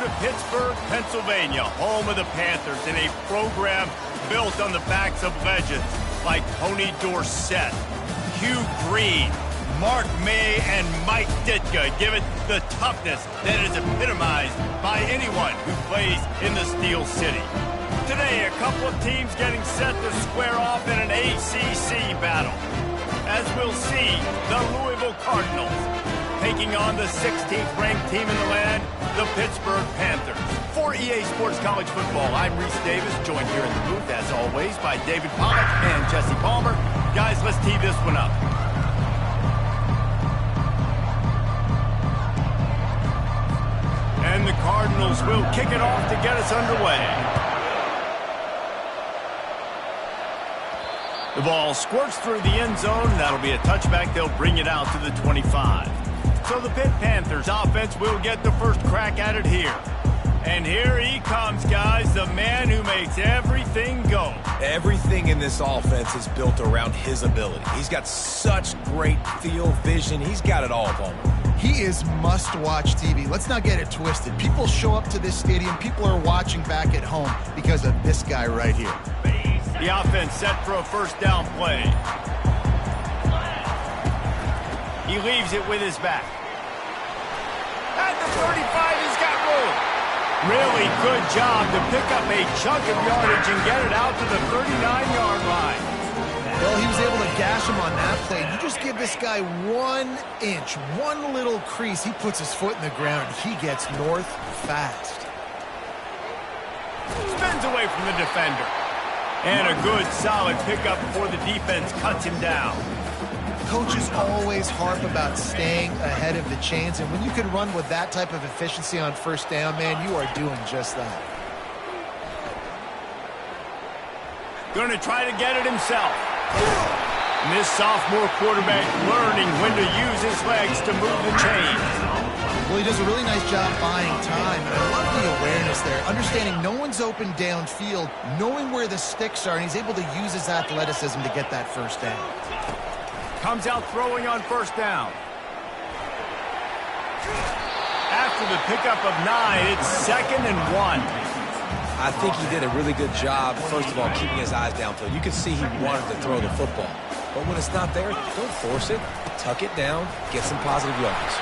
to Pittsburgh, Pennsylvania, home of the Panthers, in a program built on the backs of legends like Tony Dorsett, Hugh Green, Mark May, and Mike Ditka. Give it the toughness that is epitomized by anyone who plays in the Steel City. Today, a couple of teams getting set to square off in an ACC battle. As we'll see, the Louisville Cardinals taking on the 16th ranked team in the land, the Pittsburgh Panthers. For EA Sports College Football, I'm Reese Davis, joined here in the booth, as always, by David Pollack and Jesse Palmer. Guys, let's tee this one up. And the Cardinals will kick it off to get us underway. The ball squirts through the end zone. That'll be a touchback. They'll bring it out to the 25. So the Pitt Panthers offense will get the first crack at it here. And here he comes, guys, the man who makes everything go. Everything in this offense is built around his ability. He's got such great field vision. He's got it all, Palmer. He is must-watch TV. Let's not get it twisted. People show up to this stadium. People are watching back at home because of this guy right here. The offense set for a first down play. He leaves it with his back. At the 35, he's got room. Really good job to pick up a chunk of yardage and get it out to the 39-yard line. Well, he was able to gash him on that play. You just give this guy 1 inch, one little crease. He puts his foot in the ground. He gets north fast. Spins away from the defender. And a good, solid pickup before the defense cuts him down. Coaches always harp about staying ahead of the chains, and when you can run with that type of efficiency on first down, man, you are doing just that. Going to try to get it himself. And this sophomore quarterback learning when to use his legs to move the chains. Well, he does a really nice job buying time, and I love the awareness there. Understanding no one's open downfield, knowing where the sticks are, and he's able to use his athleticism to get that first down. Comes out throwing on first down. After the pickup of 9, it's 2nd and 1. I think he did a really good job, first of all, keeping his eyes downfield. You can see he wanted to throw the football. But when it's not there, don't force it. Tuck it down, get some positive yards.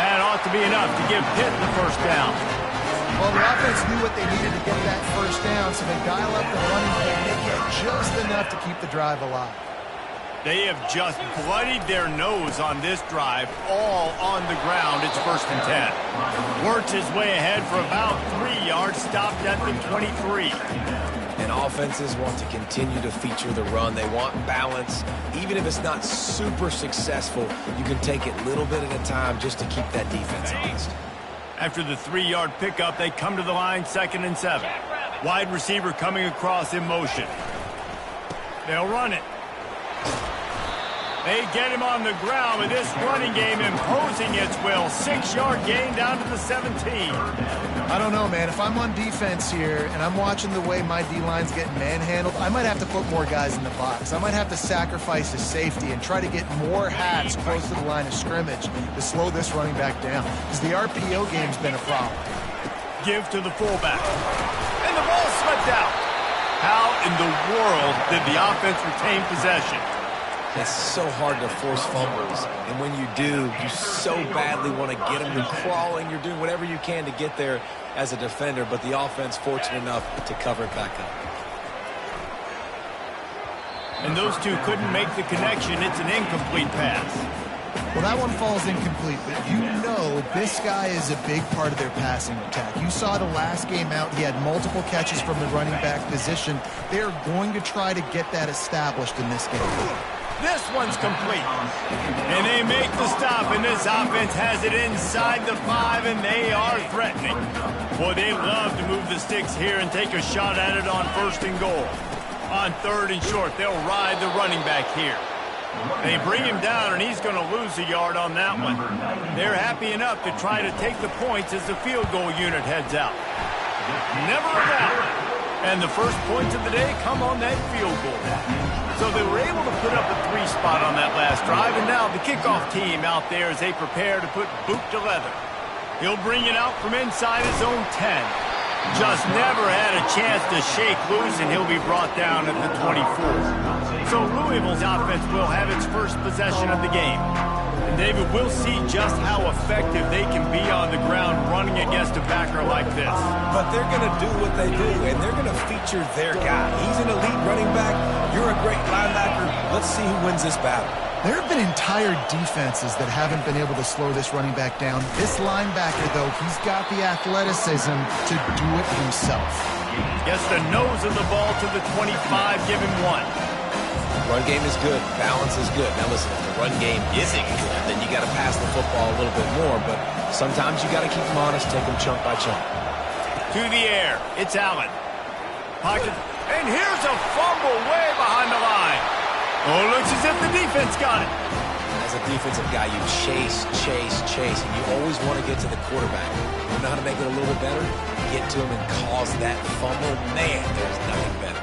That ought to be enough to give Pitt the first down. Well, the offense knew what they needed to get that first down, so they dial up the running play and they get just enough to keep the drive alive. They have just bloodied their nose on this drive, all on the ground. It's 1st and 10. Works his way ahead for about 3 yards, stopped at the 23. And offenses want to continue to feature the run. They want balance. Even if it's not super successful, you can take it little bit at a time just to keep that defense honest. After the 3-yard pickup, they come to the line, 2nd and 7. Wide receiver coming across in motion. They'll run it. They get him on the ground with this running game imposing its will. 6-yard gain down to the 17. I don't know, man. If I'm on defense here and I'm watching the way my D-line's getting manhandled, I might have to put more guys in the box. I might have to sacrifice his safety and try to get more hats close to the line of scrimmage to slow this running back down, because the RPO game's been a problem. Give to the fullback. And the ball slipped out. How in the world did the offense retain possession? It's so hard to force fumbles, and when you do, you so badly want to get them. You're crawling, you're doing whatever you can to get there as a defender, but the offense fortunate enough to cover it back up. And those two couldn't make the connection. It's an incomplete pass. Well, that one falls incomplete, but you know this guy is a big part of their passing attack. You saw the last game out, he had multiple catches from the running back position. They're going to try to get that established in this game. This one's complete. And they make the stop, and this offense has it inside the 5, and they are threatening. Boy, they love to move the sticks here and take a shot at it on 1st and goal. On 3rd and short, they'll ride the running back here. They bring him down, and he's going to lose a yard on that one. They're happy enough to try to take the points as the field goal unit heads out. Never a doubt. And the first points of the day come on that field goal. So they were able to put up a 3 spot on that last drive, and now the kickoff team out there as they prepare to put boot to leather. He'll bring it out from inside his own 10. Just never had a chance to shake loose, and he'll be brought down at the 24. So Louisville's offense will have its first possession of the game. And David, we'll see just how effective they can be on the ground running against a backer like this. But they're going to do what they do, and they're going to feature their guy. He's an elite running back. You're a great linebacker. Let's see who wins this battle. There have been entire defenses that haven't been able to slow this running back down. This linebacker, though, he's got the athleticism to do it himself. Gets the nose of the ball to the 25, give him 1. Run game is good. Balance is good. Now listen, if the run game isn't good, then you got to pass the football a little bit more. But sometimes you got to keep them honest, take them chunk by chunk. To the air, it's Allen. Pocket, and here's a fumble way behind the line. Oh, looks as if the defense got it. As a defensive guy, you chase, and you always want to get to the quarterback. You know how to make it a little bit better? Get to him and cause that fumble. Man, there's nothing better.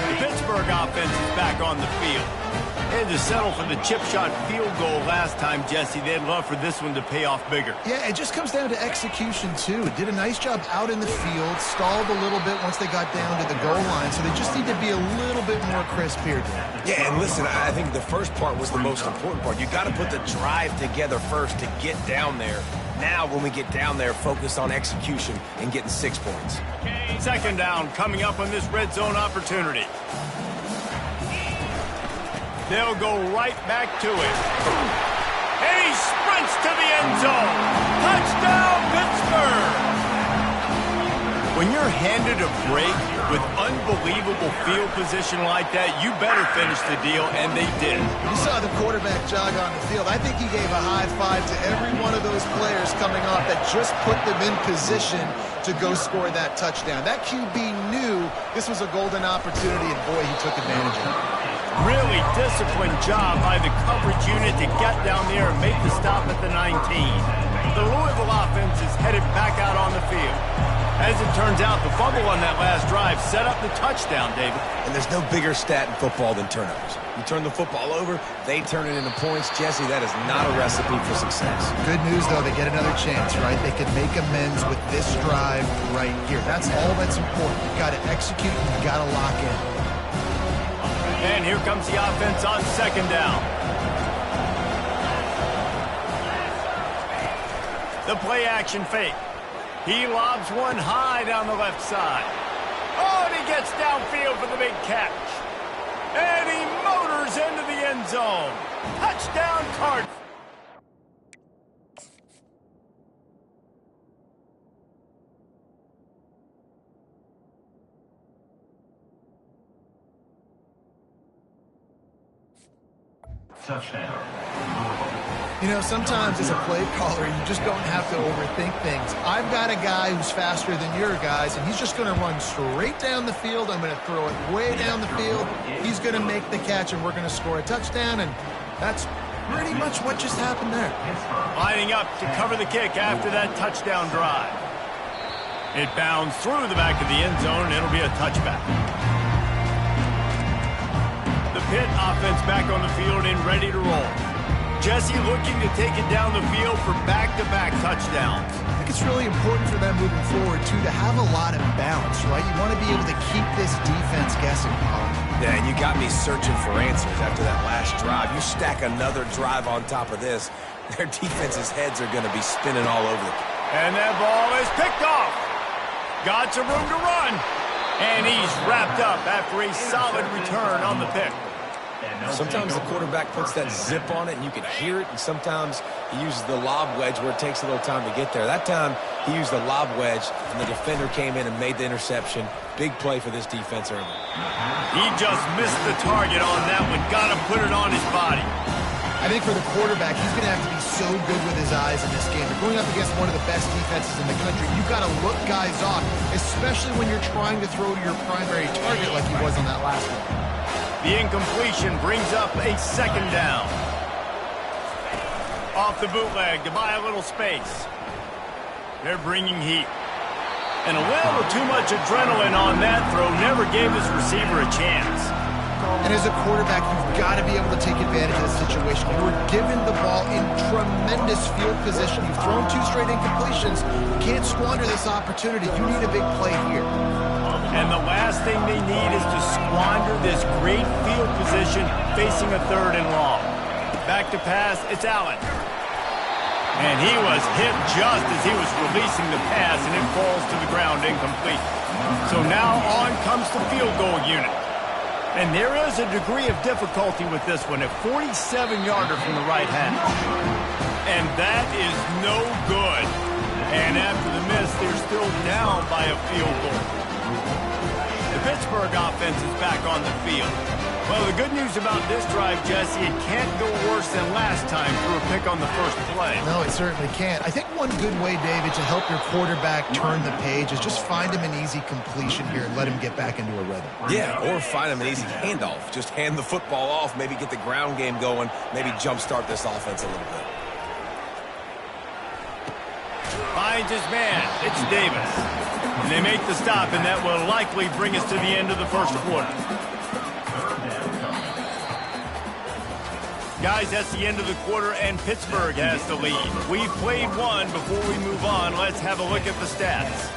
The Pittsburgh offense is back on the field. They had to settle for the chip shot field goal last time, Jesse. They'd love for this one to pay off bigger. Yeah, it just comes down to execution, too. Did a nice job out in the field, stalled a little bit once they got down to the goal line, so they just need to be a little bit more crisp here. Yeah, and listen, I think the first part was the most important part. You got to put the drive together first to get down there. Now, when we get down there, focus on execution and getting 6 points. Second down coming up on this red zone opportunity. They'll go right back to it. And he sprints to the end zone. Touchdown, Pittsburgh! When you're handed a break with unbelievable field position like that, you better finish the deal, and they did. You saw the quarterback jog on the field. I think he gave a high five to every one of those players coming off that just put them in position to go score that touchdown. That QB knew this was a golden opportunity, and boy, he took advantage of it. Really disciplined job by the coverage unit to get down there and make the stop at the 19. The Louisville offense is headed back out on the field. As it turns out, the fumble on that last drive set up the touchdown, David. And there's no bigger stat in football than turnovers. You turn the football over, they turn it into points. Jesse, that is not a recipe for success. Good news, though, they get another chance, right? They can make amends with this drive right here. That's all that's important. You've got to execute, and you've got to lock in. And here comes the offense on second down. The play action fake. He lobs one high down the left side. Oh, and he gets downfield for the big catch. And he motors into the end zone. Touchdown, Cardinals. Touchdown. You know, sometimes as a play caller, you just don't have to overthink things. I've got a guy who's faster than your guys, and he's just going to run straight down the field. I'm going to throw it way down the field. He's going to make the catch, and we're going to score a touchdown, and that's pretty much what just happened there. Lining up to cover the kick after that touchdown drive. It bounds through the back of the end zone, and it'll be a touchback. The Pitt offense back on the field and ready to roll. Jesse looking to take it down the field for back-to-back touchdowns. I think it's really important for them moving forward, too, to have a lot of bounce, right? You want to be able to keep this defense guessing, Colin. Yeah, and you got me searching for answers after that last drive. You stack another drive on top of this, their defense's heads are going to be spinning all over the place. And that ball is picked off. Got some room to run. And he's wrapped up after a solid return on the pick. Sometimes the quarterback puts that zip on it and you can hear it, and sometimes he uses the lob wedge where it takes a little time to get there. That time he used the lob wedge and the defender came in and made the interception. Big play for this defense early. He just missed the target on that one. Got to put it on his body. I think for the quarterback, he's going to have to be so good with his eyes in this game. They're going up against one of the best defenses in the country. You've got to look guys off, especially when you're trying to throw to your primary target like he was on that last one. The incompletion brings up a second down. Off the bootleg to buy a little space. They're bringing heat. And a little too much adrenaline on that throw never gave his receiver a chance. And as a quarterback, you've got to be able to take advantage of the situation. You were given the ball in tremendous field position. You've thrown 2 straight incompletions. You can't squander this opportunity. You need a big play here. And the last thing they need is to squander this great field position facing a 3rd and long. Back to pass, it's Allen. And he was hit just as he was releasing the pass, and it falls to the ground incomplete. So now on comes the field goal unit. And there is a degree of difficulty with this one, a 47-yarder from the right hash. And that is no good. And after the miss, they're still down by a field goal. The Pittsburgh offense is back on the field. Well, the good news about this drive, Jesse, it can't go worse than last time through a pick on the first play. No, it certainly can't. I think one good way, David, to help your quarterback turn the page is just find him an easy completion here and let him get back into a rhythm. Yeah, or find him an easy handoff. Just hand the football off, maybe get the ground game going, maybe jumpstart this offense a little bit. Finds his man. It's Davis. And they make the stop, and that will likely bring us to the end of the first quarter. Guys, that's the end of the quarter, and Pittsburgh has the lead. We've played one. Before we move on, let's have a look at the stats.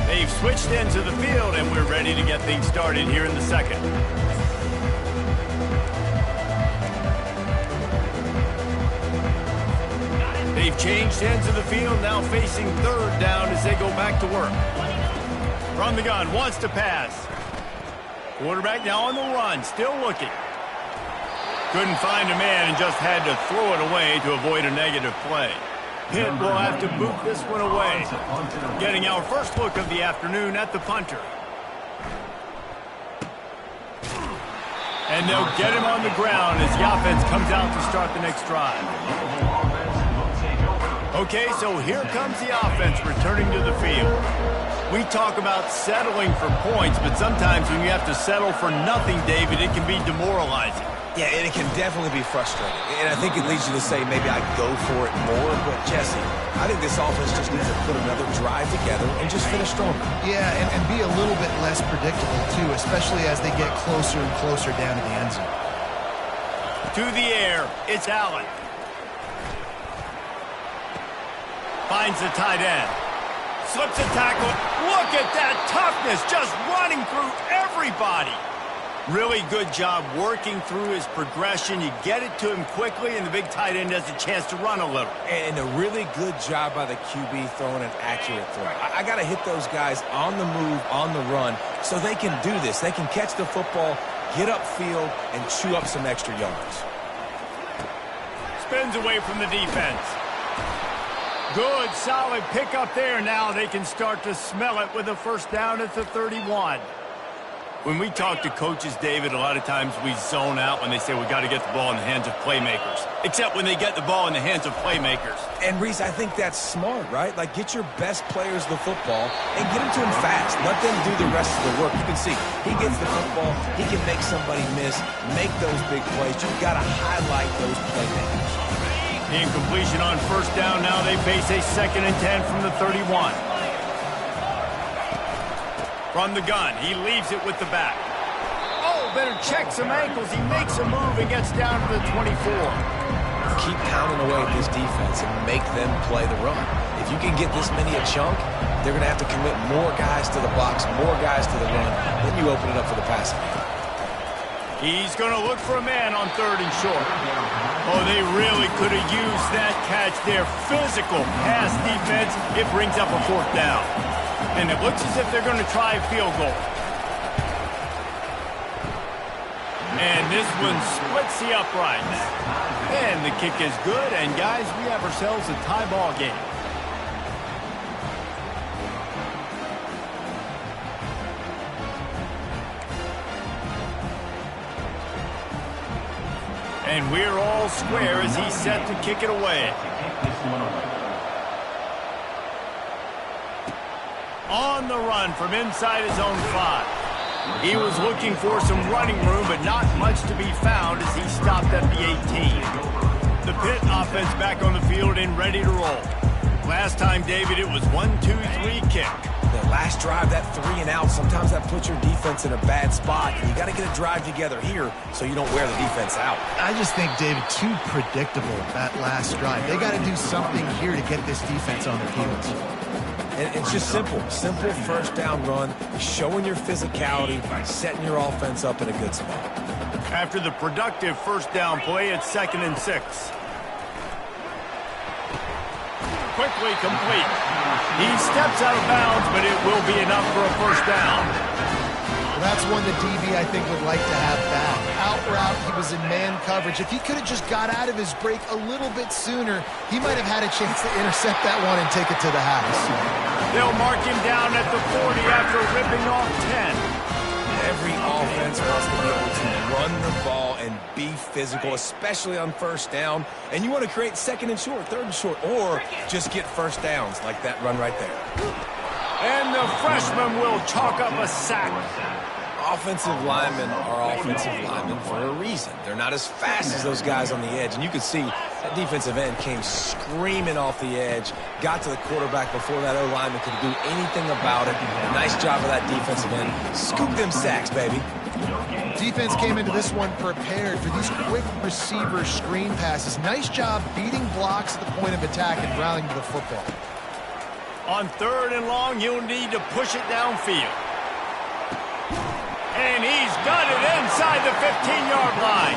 They've switched into the field, and we're ready to get things started here in the second. They've changed ends of the field, now facing 3rd down as they go back to work. From the gun, wants to pass. Quarterback now on the run, still looking. Couldn't find a man and just had to throw it away to avoid a negative play. Pitt will have to boot this one away. Getting our first look of the afternoon at the punter. And they'll get him on the ground as the offense comes out to start the next drive. Okay, so here comes the offense returning to the field. We talk about settling for points, but sometimes when you have to settle for nothing, David, it can be demoralizing. Yeah, and it can definitely be frustrating. And I think it leads you to say maybe I go for it more. But, Jesse, I think this offense just needs to put another drive together and just finish stronger. Yeah, and be a little bit less predictable, too, especially as they get closer and closer down to the end zone. To the air, it's Allen. Finds the tight end. Slips a tackle. Look at that toughness, just running through everybody. Really good job working through his progression. You get it to him quickly, and the big tight end has a chance to run a little. And a really good job by the QB throwing an accurate throw. I got to hit those guys on the move, on the run, so they can do this. They can catch the football, get upfield, and chew up some extra yards. Spins away from the defense. Good, solid pickup there. Now they can start to smell it with a first down at the 31. When we talk to coaches, David, a lot of times we zone out when they say we got to get the ball in the hands of playmakers. Except when they get the ball in the hands of playmakers. And, Reese, I think that's smart, right? Like, get your best players the football and get them to him fast. Let them do the rest of the work. You can see, he gets the football, he can make somebody miss, make those big plays. You've got to highlight those playmakers. Incompletion on first down. Now they face a 2nd and 10 from the 31. From the gun, he leaves it with the back. Oh, better check some ankles. He makes a move and gets down to the 24. Keep pounding away at this defense and make them play the run. If you can get this many a chunk, they're going to have to commit more guys to the box, more guys to the run. Then you open it up for the passing game. He's going to look for a man on 3rd and short. Oh, they really could have used that catch there. Physical pass defense. It brings up a 4th down. And it looks as if they're going to try a field goal. And this one splits the uprights. And the kick is good. And, guys, we have ourselves a tie ball game. And we're all square as he's set to kick it away. On the run from inside his own 5. He was looking for some running room, but not much to be found as he stopped at the 18. The Pitt offense back on the field and ready to roll. Last time, David, it was 1-2-3 kick. The last drive, that 3 and out, sometimes that puts your defense in a bad spot. And you got to get a drive together here so you don't wear the defense out. I just think, David, too predictable, that last drive. They got to do something here to get this defense on their heels. And it's just simple first down run, showing your physicality, setting your offense up in a good spot. After the productive first down play, it's 2nd and 6. Quickly complete. He steps out of bounds, but it will be enough for a first down. Well, that's one the DB, I think, would like to have back. Out route, he was in man coverage. If he could have just got out of his break a little bit sooner, he might have had a chance to intercept that one and take it to the house. They'll mark him down at the 40 after ripping off 10. Every offense wants to be able to run the ball and be physical, especially on first down. And you want to create 2nd and short, 3rd and short, or just get first downs like that run right there. And the freshman will chalk up a sack. Offensive linemen are offensive linemen for a reason. They're not as fast as those guys on the edge. And you could see that defensive end came screaming off the edge, got to the quarterback before that O-lineman could do anything about it. A nice job of that defensive end. Scoop them sacks, baby. Defense came into this one prepared for these quick receiver screen passes. Nice job beating blocks at the point of attack and rallying to the football. On 3rd and long, you'll need to push it downfield. And he's got it inside the 15-yard line.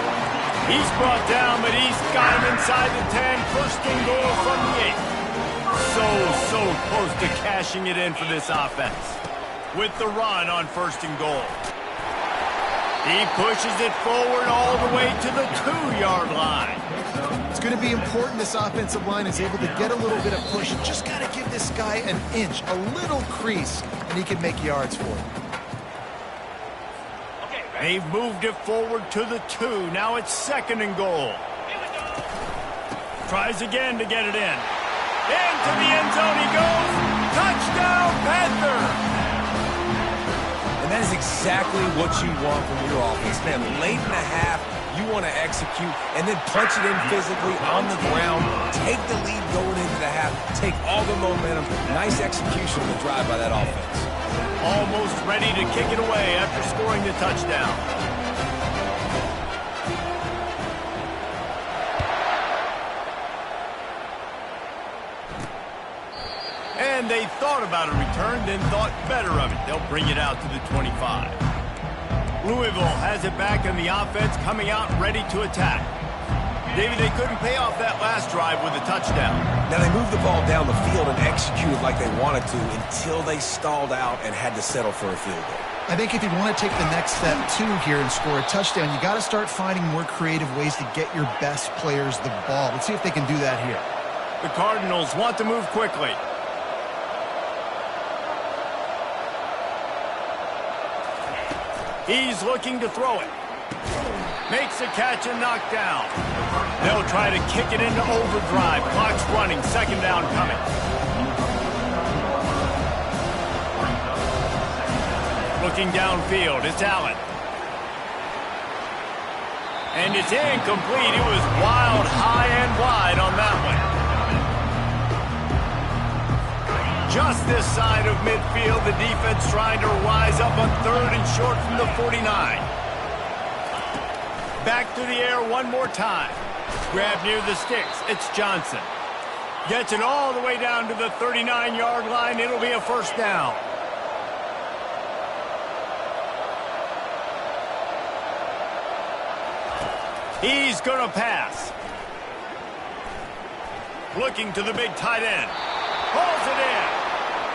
He's brought down, but he's got him inside the 10. First and goal from the 8. So close to cashing it in for this offense. With the run on 1st and goal. He pushes it forward all the way to the 2-yard line. It's going to be important this offensive line is able to get a little bit of push. You just got to give this guy an inch, a little crease, and he can make yards for it. They've moved it forward to the 2. Now it's 2nd and goal. Tries again to get it in. Into the end zone he goes. Touchdown, Panther! And that is exactly what you want from your offense. Man, late in the half, you want to execute and then punch it in physically on the ground. Take the lead going into the half. Take all the momentum. Nice execution of the drive by that offense. Almost ready to kick it away after scoring the touchdown. And they thought about a return, then thought better of it. They'll bring it out to the 25. Louisville has it back in the offense, coming out ready to attack. David, they couldn't pay off that last drive with a touchdown. Now, they moved the ball down the field and executed like they wanted to until they stalled out and had to settle for a field goal. I think if you want to take the next step, too, here and score a touchdown, you got to start finding more creative ways to get your best players the ball. Let's see if they can do that here. The Cardinals want to move quickly. He's looking to throw it. Makes a catch and knocked down. They'll try to kick it into overdrive. Clock's running. 2nd down coming. Looking downfield. It's Allen. And it's incomplete. It was wild, high and wide on that one. Just this side of midfield, the defense trying to rise up on 3rd and short from the 49. Back to the air one more time. Grab near the sticks. It's Johnson. Gets it all the way down to the 39-yard line. It'll be a first down. He's going to pass. Looking to the big tight end. Pulls it in.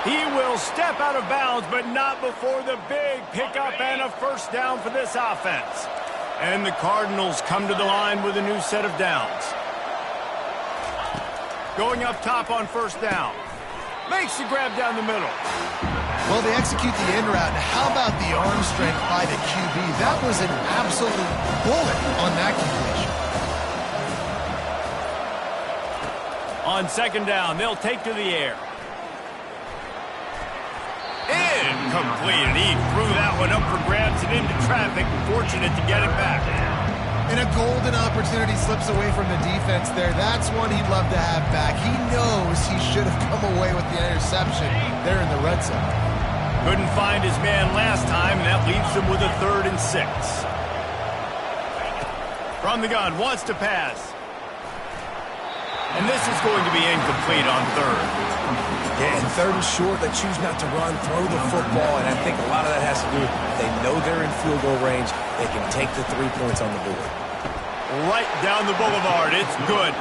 He will step out of bounds, but not before the big pickup and a first down for this offense. And the Cardinals come to the line with a new set of downs. Going up top on first down. Makes the grab down the middle. Well, they execute the in route. Now, how about the arm strength by the QB? That was an absolute bullet on that completion. On 2nd down, they'll take to the air. Incomplete. And he threw that one up for grabs and into traffic. Fortunate to get it back. And a golden opportunity slips away from the defense there. That's one he'd love to have back. He knows he should have come away with the interception there in the red zone. Couldn't find his man last time, and that leaves him with a 3rd and 6. From the gun, wants to pass. And this is going to be incomplete on 3rd. Yeah, and 3rd and short, they choose not to run, throw the football, and I think a lot of that has to do with they know they're in field goal range. They can take the 3 points on the board. Right down the boulevard. It's good.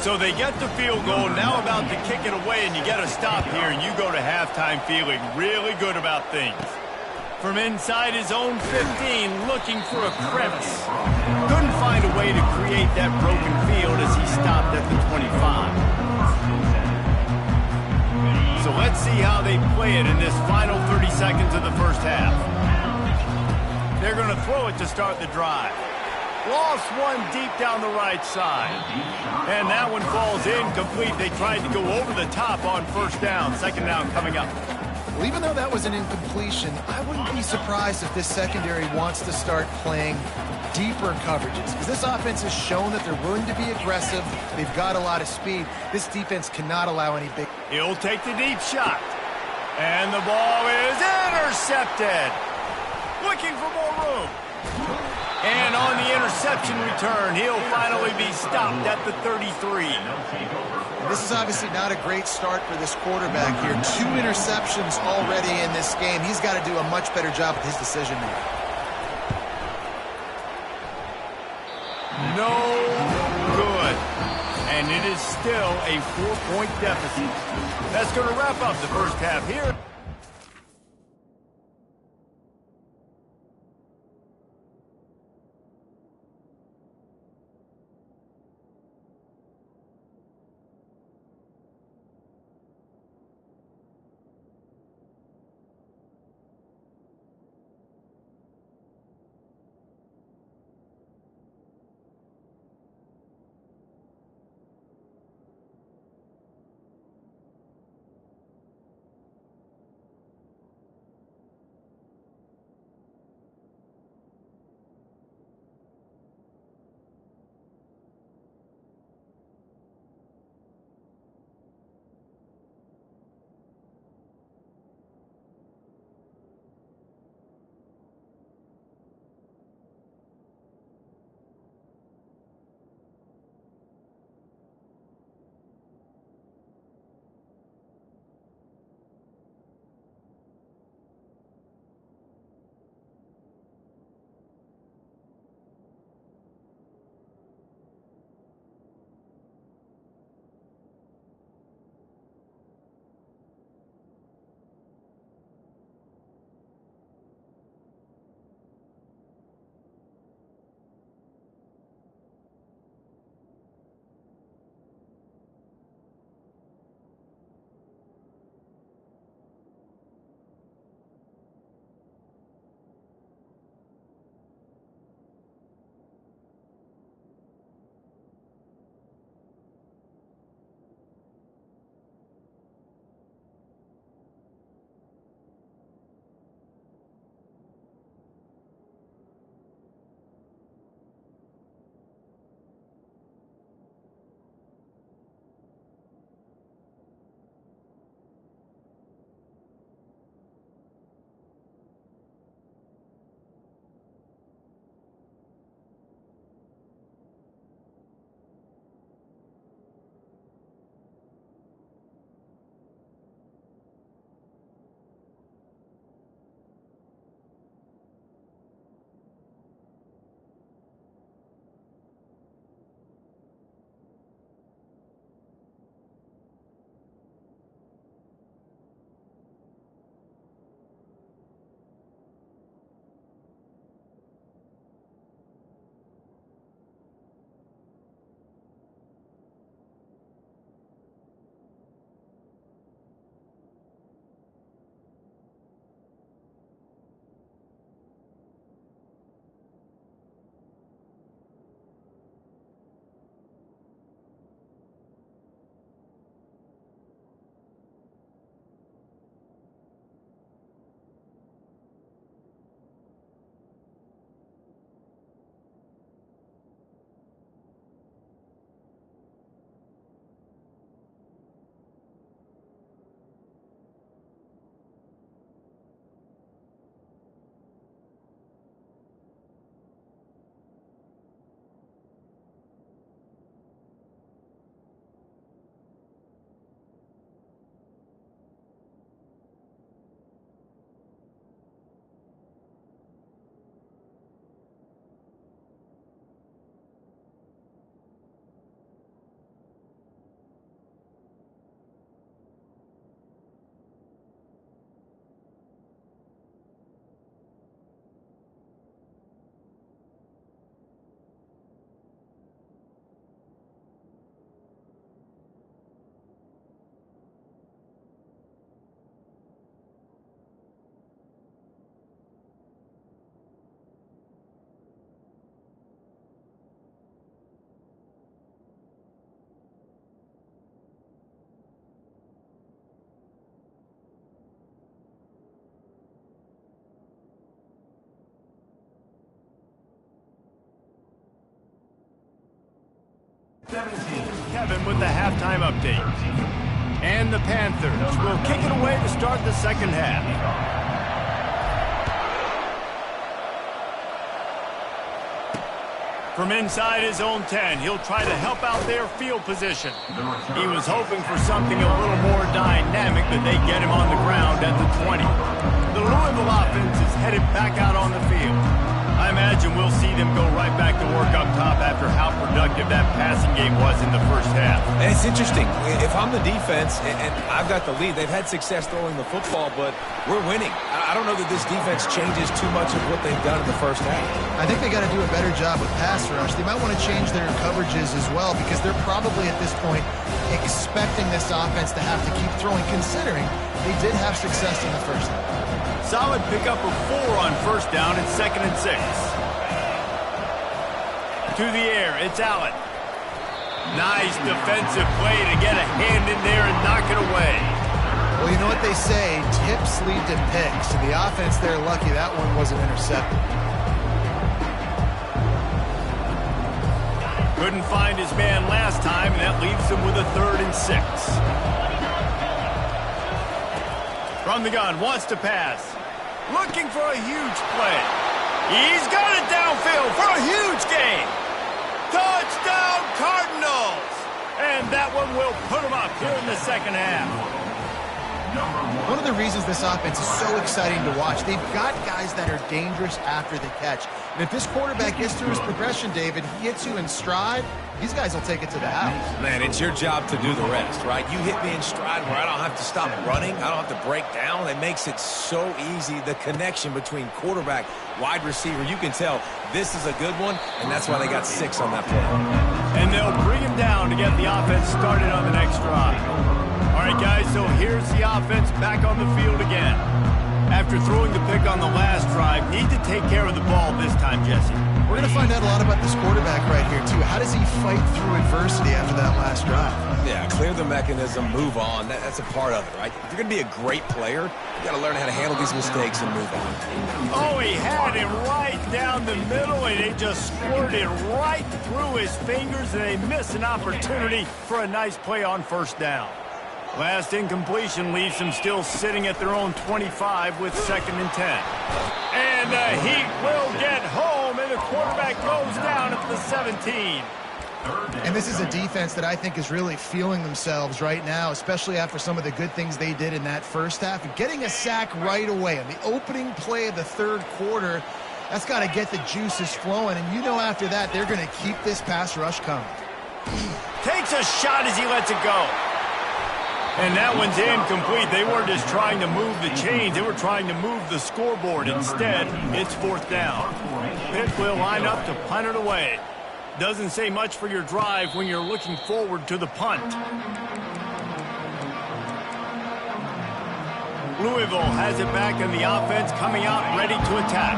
So they get the field goal, now about to kick it away, and you get a stop here, and you go to halftime feeling really good about things. From inside his own 15, looking for a crevice. Couldn't find a way to create that broken field as he stopped at the 25. So let's see how they play it in this final 30 seconds of the first half. They're going to throw it to start the drive. Lost one deep down the right side. And that one falls incomplete. They tried to go over the top on 1st down. 2nd down coming up. Well, even though that was an incompletion, I wouldn't be surprised if this secondary wants to start playing deeper coverages. Because this offense has shown that they're willing to be aggressive. They've got a lot of speed. This defense cannot allow any big... He'll take the deep shot. And the ball is intercepted. Looking for more room. And on the interception return, he'll finally be stopped at the 33. And this is obviously not a great start for this quarterback here. 2 interceptions already in this game. He's got to do a much better job with his decision making. No good. And it is still a 4-point deficit. That's going to wrap up the first half here. Kevin with the halftime update. And the Panthers will kick it away to start the second half. From inside his own 10, he'll try to help out their field position. He was hoping for something a little more dynamic, but they get him on the ground at the 20. The Louisville offense is headed back out on the field. I imagine we'll see them go right back to work up top after how productive that passing game was in the first half. And it's interesting. If I'm the defense and I've got the lead, they've had success throwing the football, but we're winning. I don't know that this defense changes too much of what they've done in the first half. I think they got to do a better job with pass rush. They might want to change their coverages as well because they're probably at this point expecting this offense to have to keep throwing, considering they did have success in the first half. Solid pickup of 4 on first down and 2nd and 6. To the air, it's Allen. Nice defensive play to get a hand in there and knock it away. Well, you know what they say, tips lead to picks. And the offense, they're lucky that one wasn't intercepted. Couldn't find his man last time, and that leaves him with a 3rd and 6. From the gun, wants to pass. Looking for a huge play. He's got it downfield for a huge gain. Touchdown, Cardinals! And that one will put them up here in the second half. One of the reasons this offense is so exciting to watch, they've got guys that are dangerous after the catch. And if this quarterback gets through his progression, David, he hits you in stride, these guys will take it to the house. Man, it's your job to do the rest, right? You hit me in stride where I don't have to stop running. I don't have to break down. It makes it so easy. The connection between quarterback, wide receiver, you can tell this is a good one, and that's why they got 6 on that play. And they'll bring him down to get the offense started on the next drive. All right, guys, so here's the offense back on the field again. After throwing the pick on the last drive, need to take care of the ball this time, Jesse. We're going to find out a lot about this quarterback right here, too. How does he fight through adversity after that last drive? Yeah, clear the mechanism, move on. That's a part of it, right? If you're going to be a great player, you got to learn how to handle these mistakes and move on. Oh, he had it right down the middle, and it just squirted right through his fingers, and they miss an opportunity for a nice play on first down. Last incompletion leaves them still sitting at their own 25 with 2nd and 10. And the Heat will get home, and the quarterback goes down at the 17. And this is a defense that I think is really feeling themselves right now, especially after some of the good things they did in that first half. Getting a sack right away on the opening play of the third quarter, that's got to get the juices flowing. And you know after that, they're going to keep this pass rush coming. Takes a shot as he lets it go. And that one's incomplete. They weren't just trying to move the chains. They were trying to move the scoreboard. Instead, it's 4th down. Pitt will line up to punt it away. Doesn't say much for your drive when you're looking forward to the punt. Louisville has it back in the offense, coming out ready to attack.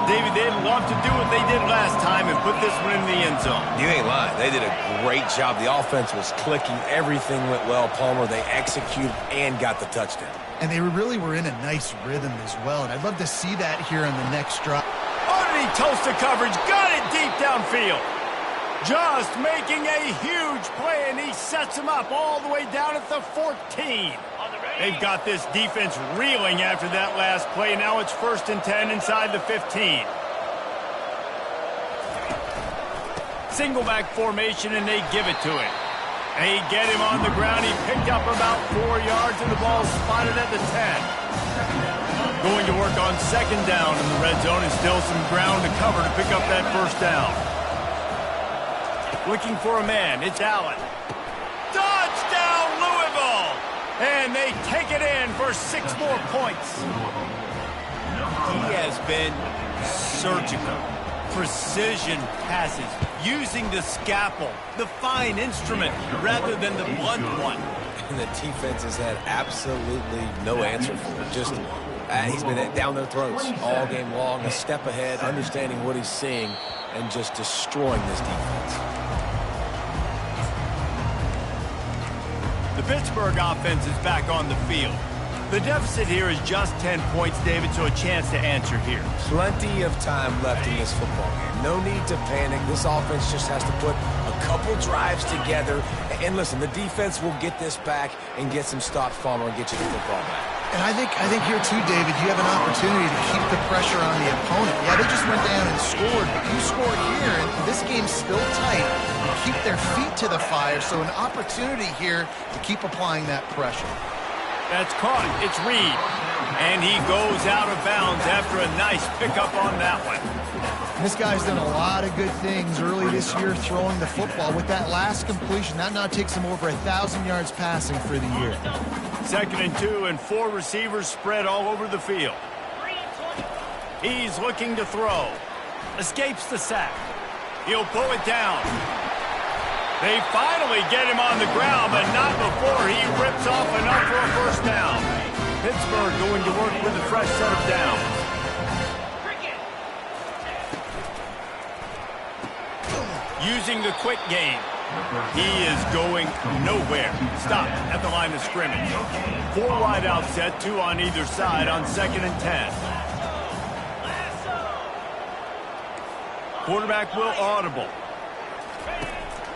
David, they'd love to do what they did last time and put this one in the end zone. You ain't lying. They did a great job. The offense was clicking. Everything went well, Palmer. They executed and got the touchdown. And they really were in a nice rhythm as well. And I'd love to see that here on the next drive. Underneath toast the coverage. Got it deep downfield. Just making a huge play, and he sets him up all the way down at the 14. They've got this defense reeling after that last play. Now it's 1st and 10 inside the 15. Single back formation, and they give it to him. They get him on the ground. He picked up about 4 yards, and the ball spotted at the 10. Going to work on 2nd down in the red zone, and still some ground to cover to pick up that first down. Looking for a man. It's Allen. Touchdown, Louisville! And they take it in for 6 more points. He has been surgical. Precision passes, using the scalpel, the fine instrument, rather than the blunt one. And the defense has had absolutely no answer for it. Just, he's been down their throats all game long, a step ahead, understanding what he's seeing, and just destroying this defense. The Pittsburgh offense is back on the field. The deficit here is just 10 points, David, so a chance to answer here. Plenty of time left in this football game. No need to panic. This offense just has to put a couple drives together. And listen, the defense will get this back and get some stops, Palmer, and get you the football back. And I think here too, David, you have an opportunity to keep the pressure on the opponent. Yeah, they just went down and scored, but you scored here, and this game's still tight. You keep their feet to the fire, so an opportunity here to keep applying that pressure. That's caught. It's Reed. And he goes out of bounds after a nice pickup on that one. This guy's done a lot of good things early this year throwing the football. With that last completion, that now takes him over 1,000 yards passing for the year. 2nd and 2, and 4 receivers spread all over the field. He's looking to throw. Escapes the sack. He'll pull it down. They finally get him on the ground, but not before he rips off enough for a first down. Pittsburgh going to work with a fresh set of downs. Using the quick game. He is going nowhere. Stop at the line of scrimmage. 4 wide out set, 2 on either side on 2nd and 10. Quarterback will audible.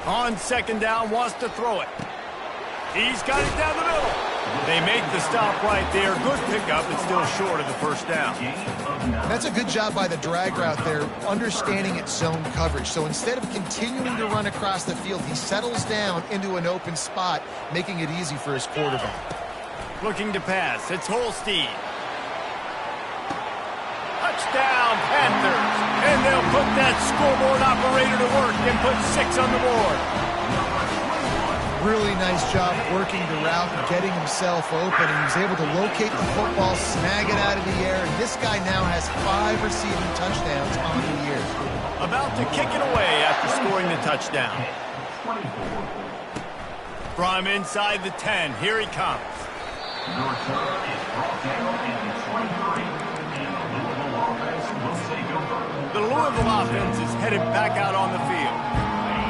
On 2nd down, wants to throw it. He's got it down the middle. They make the stop right there. Good pickup, but still short of the first down. That's a good job by the drag route there, understanding its zone coverage. So instead of continuing to run across the field, he settles down into an open spot, making it easy for his quarterback. Looking to pass. It's Holstein. Touchdown, Panthers. And they'll put that scoreboard operator to work and put 6 on the board. Really nice job working the route and getting himself open. And he was able to locate the football, snag it out of the air. And this guy now has 5 receiving touchdowns on the year. About to kick it away after scoring the touchdown. From inside the 10, here he comes. The Louisville offense is headed back out on the field.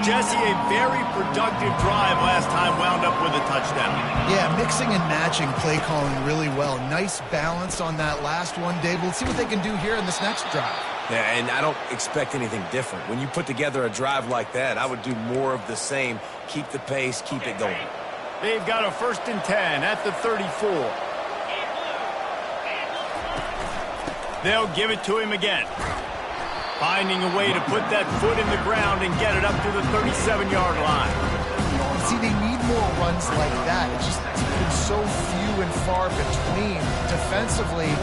Jesse, a very productive drive last time, wound up with a touchdown. Yeah, mixing and matching play calling really well. Nice balance on that last one, Dave. We'll see what they can do here in this next drive. Yeah, and I don't expect anything different. When you put together a drive like that, I would do more of the same. Keep the pace, keep it going. They've got a 1st and 10 at the 34. They'll give it to him again. Finding a way to put that foot in the ground and get it up to the 37-yard line. See, they need more runs like that. It's just been so few and far between. Defensively,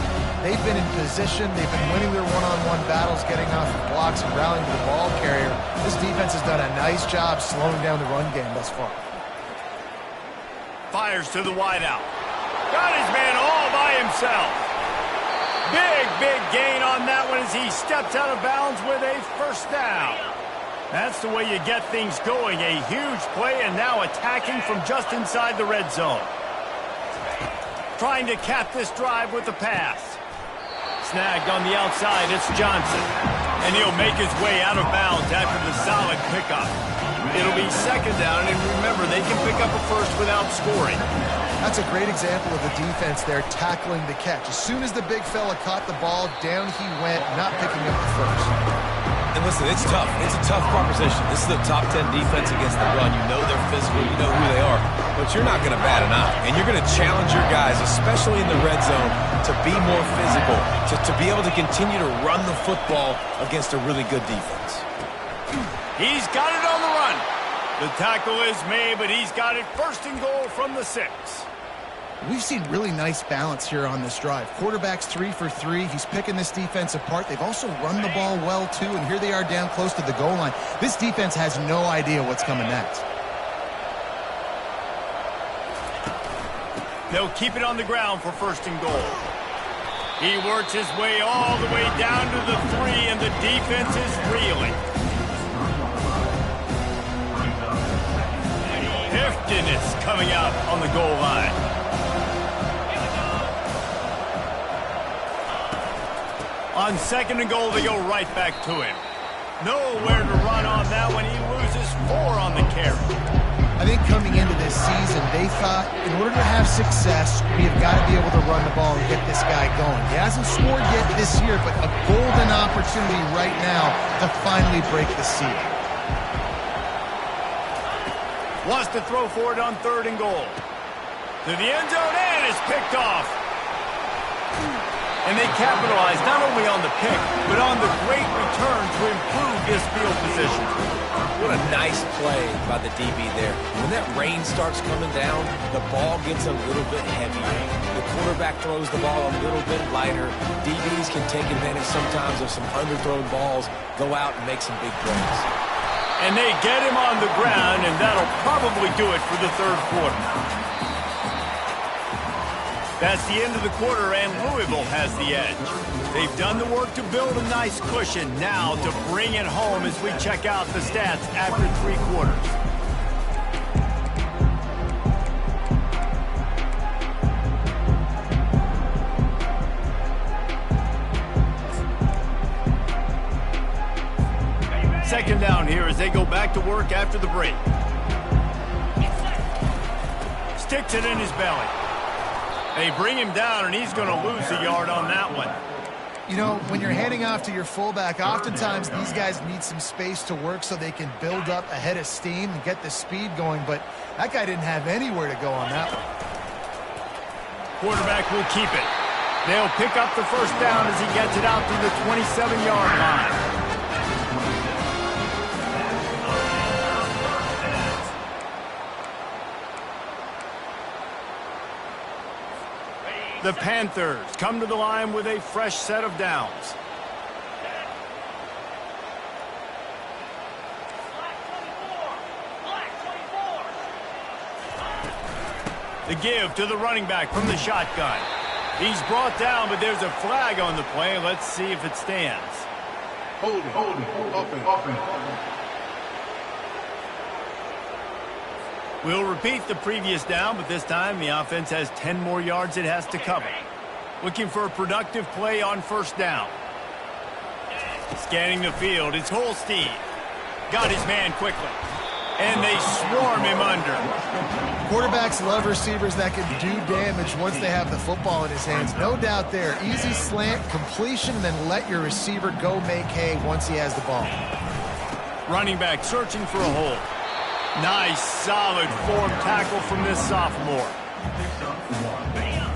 they've been in position. They've been winning their one-on-one battles, getting off the blocks and rallying to the ball carrier. This defense has done a nice job slowing down the run game thus far. Fires to the wideout. Got his man all by himself. Big gain on that one as he steps out of bounds with a first down. That's the way you get things going. A huge play and now attacking from just inside the red zone. Trying to cap this drive with the pass. Snagged on the outside, it's Johnson. And he'll make his way out of bounds after the solid pickup. It'll be 2nd down, and remember, they can pick up a first without scoring. That's a great example of the defense there tackling the catch. As soon as the big fella caught the ball, down he went, not picking up the first. And listen, it's tough. It's a tough proposition. This is the top 10 defense against the run. You know they're physical. You know who they are. But you're not going to bat an eye. And you're going to challenge your guys, especially in the red zone, to be more physical, to be able to continue to run the football against a really good defense. He's got it on the run. The tackle is made, but he's got it 1st and goal from the 6. We've seen really nice balance here on this drive. Quarterback's 3 for 3. He's picking this defense apart. They've also run the ball well, too, and here they are down close to the goal line. This defense has no idea what's coming next. They'll keep it on the ground for 1st and goal. He works his way all the way down to the 3, and the defense is reeling. Hefton is coming out on the goal line. On 2nd and goal, they go right back to him. Nowhere to run on that one. He loses 4 on the carry. I think coming into this season, they thought in order to have success, we have got to be able to run the ball and get this guy going. He hasn't scored yet this year, but a golden opportunity right now to finally break the seal. Wants to throw for it on 3rd and goal. To the end zone, and it's picked off. And they capitalized not only on the pick, but on the great return to improve his field position. What a nice play by the DB there. When that rain starts coming down, the ball gets a little bit heavier. The quarterback throws the ball a little bit lighter. DBs can take advantage sometimes of some underthrown balls, go out and make some big plays. And they get him on the ground, and that'll probably do it for the 3rd quarter. That's the end of the quarter, and Louisville has the edge. They've done the work to build a nice cushion. Now to bring it home as we check out the stats after 3 quarters. Second down here as they go back to work after the break. Sticks it in his belly. They bring him down, and he's going to lose a yard on that one. You know, when you're handing off to your fullback, oftentimes these guys need some space to work so they can build up a head of steam and get the speed going, but that guy didn't have anywhere to go on that one. Quarterback will keep it. They'll pick up the 1st down as he gets it out to the 27-yard line. The Panthers come to the line with a fresh set of downs. The give to the running back from the shotgun. He's brought down, but there's a flag on the play. Let's see if it stands. Hold it, open. We'll repeat the previous down, but this time the offense has 10 more yards it has to cover. Looking for a productive play on 1st down. Scanning the field, it's Holstein. Got his man quickly. And they swarm him under. Quarterbacks love receivers that can do damage once they have the football in his hands. No doubt there. Easy slant, completion, and then let your receiver go make hay once he has the ball. Running back searching for a hole. Nice, solid form tackle from this sophomore.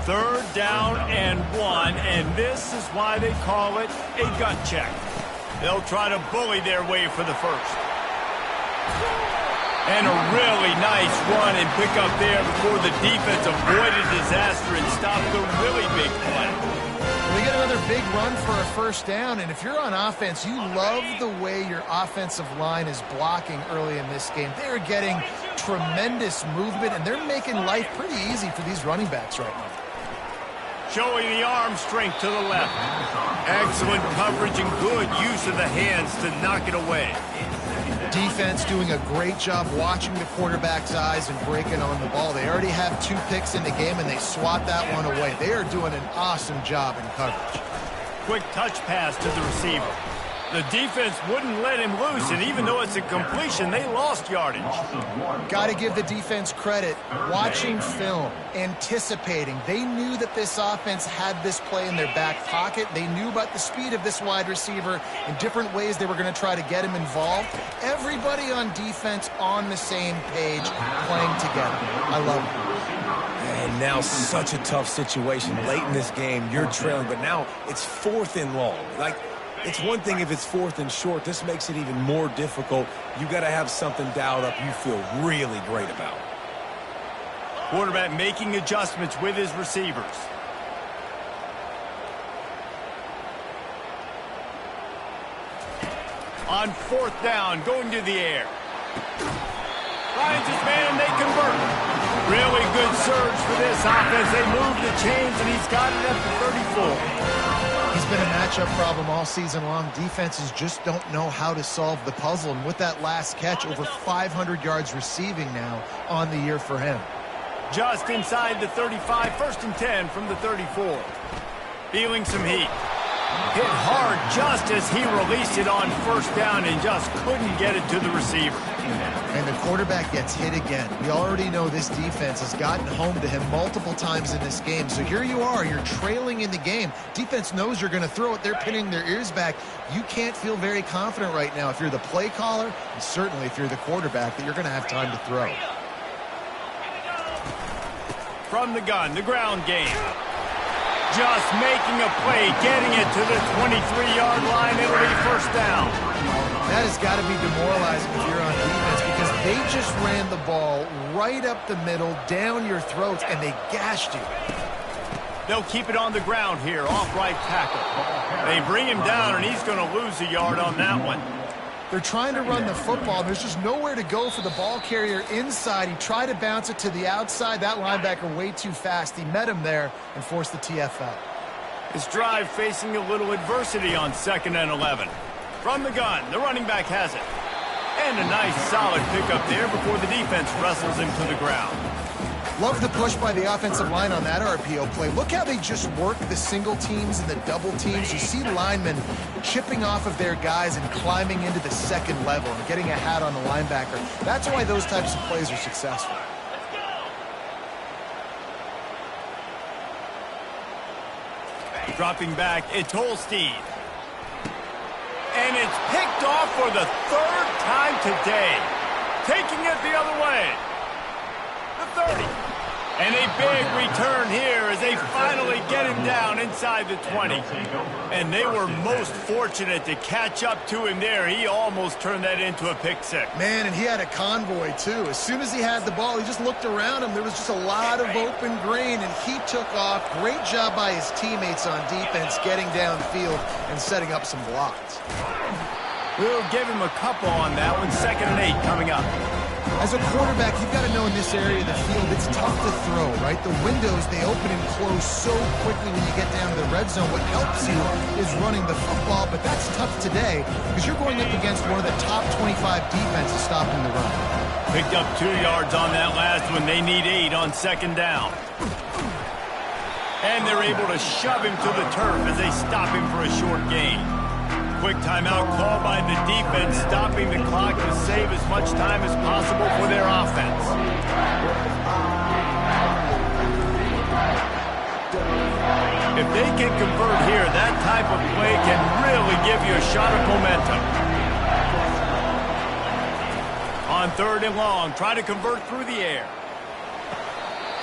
3rd down and 1, and this is why they call it a gut check. They'll try to bully their way for the 1st. And a really nice run and pick up there before the defense avoided disaster and stopped the really big play. We get another big run for a 1st down, and if you're on offense, you love the way your offensive line is blocking early in this game. They're getting tremendous movement, and they're making life pretty easy for these running backs right now. Showing the arm strength to the left. Excellent coverage and good use of the hands to knock it away. Defense doing a great job watching the quarterback's eyes and breaking on the ball. They already have 2 picks in the game, and they swat that one away. They are doing an awesome job in coverage. Quick touch pass to the receiver. The defense wouldn't let him loose, and even though it's a completion, they lost yardage. Got to give the defense credit. Watching film, anticipating. They knew that this offense had this play in their back pocket. They knew about the speed of this wide receiver and different ways they were going to try to get him involved. Everybody on defense on the same page, playing together. I love it. And now such a tough situation. Late in this game, you're trailing, but now it's 4th and long. It's one thing if it's 4th and short. This makes it even more difficult. You got to have something dialed up you feel really great about. Quarterback making adjustments with his receivers. On 4th down, going to the air. Finds his man, they convert. Really good surge for this offense. They move the chains, and he's got it at the 34. He's been a matchup problem all season long. Defenses just don't know how to solve the puzzle. And with that last catch, over 500 yards receiving now on the year for him. Just inside the 35, 1st and 10 from the 34. Feeling some heat. Hit hard just as he released it on 1st down and just couldn't get it to the receiver. And the quarterback gets hit again. We already know this defense has gotten home to him multiple times in this game. So here you are, you're trailing in the game. Defense knows you're going to throw it. They're pinning their ears back. You can't feel very confident right now if you're the play caller, and certainly if you're the quarterback, that you're going to have time to throw. from the gun, the ground game. Just making a play, getting it to the 23-yard line. It'll be first down. That has got to be demoralizing if you're on defense because they just ran the ball right up the middle, down your throats, and they gashed you. They'll keep it on the ground here, off right tackle. They bring him down, and he's going to lose a yard on that one. They're trying to run the football. There's just nowhere to go for the ball carrier inside. He tried to bounce it to the outside. That linebacker way too fast. He met him there and forced the TFL. His drive facing a little adversity on 2nd and 11. From the gun, the running back has it. And a nice solid pickup there before the defense wrestles him to the ground. Love the push by the offensive line on that RPO play. Look how they just work the single teams and the double teams. You see linemen chipping off of their guys and climbing into the second level and getting a hat on the linebacker. That's why those types of plays are successful. Dropping back, it's Holstein. And it's picked off for the 3rd time today. Taking it the other way. The 30. And a big return here as they finally get him down inside the 20. And they were most fortunate to catch up to him there. He almost turned that into a pick six. Man, and he had a convoy, too. As soon as he had the ball, he just looked around him. There was just a lot of open green, and he took off. Great job by his teammates on defense getting downfield and setting up some blocks. We'll give him a couple on that one. 2nd and 8 coming up. As a quarterback, you've got to know in this area of the field, it's tough to throw, right? The windows, they open and close so quickly when you get down to the red zone. What helps you is running the football, but that's tough today because you're going up against one of the top 25 defenses stopping the run. Picked up 2 yards on that last one. They need 8 on 2nd down. And they're able to shove him to the turf as they stop him for a short gain. Quick timeout call by the defense, stopping the clock to save as much time as possible for their offense. If they can convert here, that type of play can really give you a shot of momentum. On 3rd and long, try to convert through the air.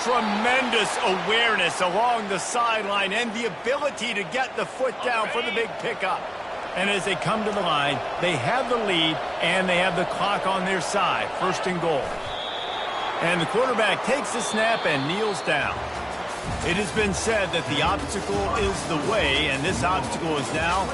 Tremendous awareness along the sideline and the ability to get the foot down for the big pickup. And as they come to the line, they have the lead and they have the clock on their side. 1st and goal. And the quarterback takes the snap and kneels down. It has been said that the obstacle is the way, and this obstacle is now